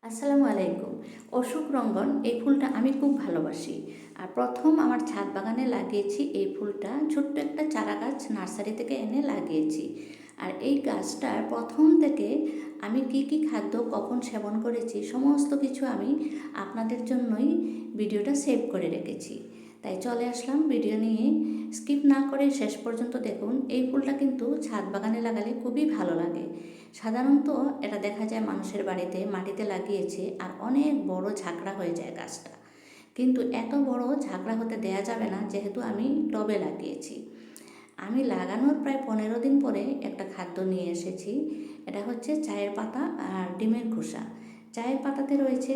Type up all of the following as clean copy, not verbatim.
আসসালামু আলাইকুম। অশোক রঙ্গন এই ফুলটা আমি খুব ভালোবাসি। আর প্রথম আমার ছাদ বাগানে লাগিয়েছি এই ফুলটা, ছোট্ট একটা চারা গাছ নার্সারি থেকে এনে লাগিয়েছি। আর এই গাছটার প্রথম থেকে আমি কি কি খাদ্য কখন সেবন করেছি সমস্ত কিছু আমি আপনাদের জন্যই ভিডিওটা সেভ করে রেখেছি। তাই চলে আসলাম ভিডিও নিয়ে, স্কিপ না করে শেষ পর্যন্ত দেখুন। এই ফুলটা কিন্তু ছাদ বাগানে লাগালে খুবই ভালো লাগে। সাধারণত এটা দেখা যায় মানুষের বাড়িতে মাটিতে লাগিয়েছে আর অনেক বড় ঝাঁকড়া হয়ে যায় গাছটা, কিন্তু এত বড় ঝাঁকড়া হতে দেয়া যাবে না, যেহেতু আমি টবে লাগিয়েছি। আমি লাগানোর প্রায় 15 দিন পরে একটা খাদ্য নিয়ে এসেছি। এটা হচ্ছে চায়ের পাতা আর ডিমের খোসা। চায়ের পাতাতে রয়েছে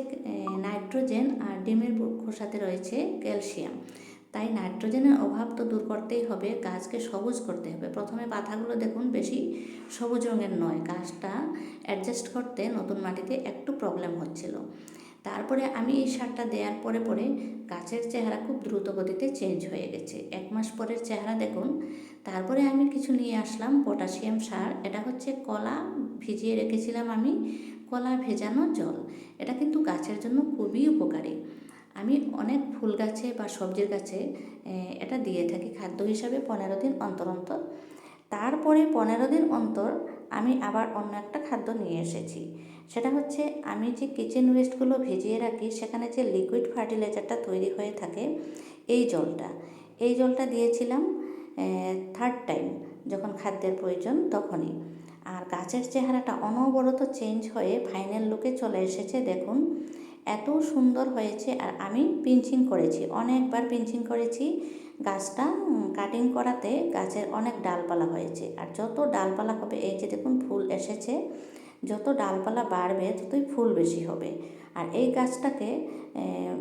নাইট্রোজেন আর ডিমের খোসাতে রয়েছে ক্যালসিয়াম। তাই নাইট্রোজেনের অভাব তো দূর করতেই হবে, গাছকে সবুজ করতে হবে। প্রথমে পাতাগুলো দেখুন বেশি সবুজ রঙের নয়, গাছটা অ্যাডজাস্ট করতে নতুন মাটিতে একটু প্রবলেম হচ্ছিল। তারপরে আমি এই সারটা দেওয়ার পরে পরে গাছের চেহারা খুব দ্রুত গতিতে চেঞ্জ হয়ে গেছে। 1 মাস পরের চেহারা দেখুন। তারপরে আমি কিছু নিয়ে আসলাম পটাশিয়াম সার। এটা হচ্ছে কলা ভিজিয়ে রেখেছিলাম আমি, কলা ভেজানো জল। এটা কিন্তু গাছের জন্য খুবই উপকারী। আমি অনেক ফুল গাছে বা সবজির গাছে এটা দিয়ে থাকি খাদ্য হিসাবে 15 দিন অন্তর অন্তর। তারপরে 15 দিন অন্তর আমি আবার অন্য একটা খাদ্য নিয়ে এসেছি। সেটা হচ্ছে আমি যে কিচেন ওয়েস্টগুলো ভিজিয়ে রাখি সেখানে যে লিকুইড ফার্টিলাইজারটা তৈরি হয়ে থাকে, এই জলটা দিয়েছিলাম 3rd টাইম, যখন খাদ্যের প্রয়োজন তখনই। আর গাছের চেহারাটা অনবরত চেঞ্জ হয়ে ফাইনাল লুকে চলে এসেছে দেখুন। এত সুন্দর হয়েছে। আর আমি পিঞ্চিং করেছি, অনেকবার পিঞ্চিং করেছি। গাছটা কাটিং করাতে গাছের অনেক ডালপালা হয়েছে। আর যত ডালপালা হবে, এই যে দেখুন ফুল এসেছে, যত ডালপালা বাড়বে ততই ফুল বেশি হবে। আর এই গাছটাকে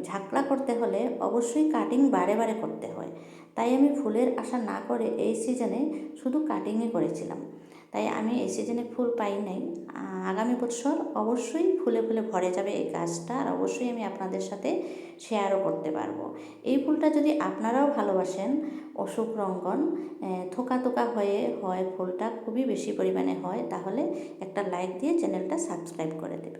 ঝাঁকড়া করতে হলে অবশ্যই কাটিং বারে বারে করতে হয়। তাই আমি ফুলের আশা না করে এই সিজনে শুধু কাটিংই করেছিলাম। তাই আমি এই সিজনে ফুল পাই নাই। আগামী বছর অবশ্যই ফুলে ফুলে ভরে যাবে এই গাছটা, আর অবশ্যই আমি আপনাদের সাথে শেয়ারও করতে পারবো। এই ফুলটা যদি আপনারাও ভালোবাসেন, অশোক রঙ্গন, থোকা থোকা হয়ে হয় ফুলটা, খুবই বেশি পরিমাণে হয়, তাহলে একটা লাইক দিয়ে চ্যানেলটা সাবস্ক্রাইব করে দেবে।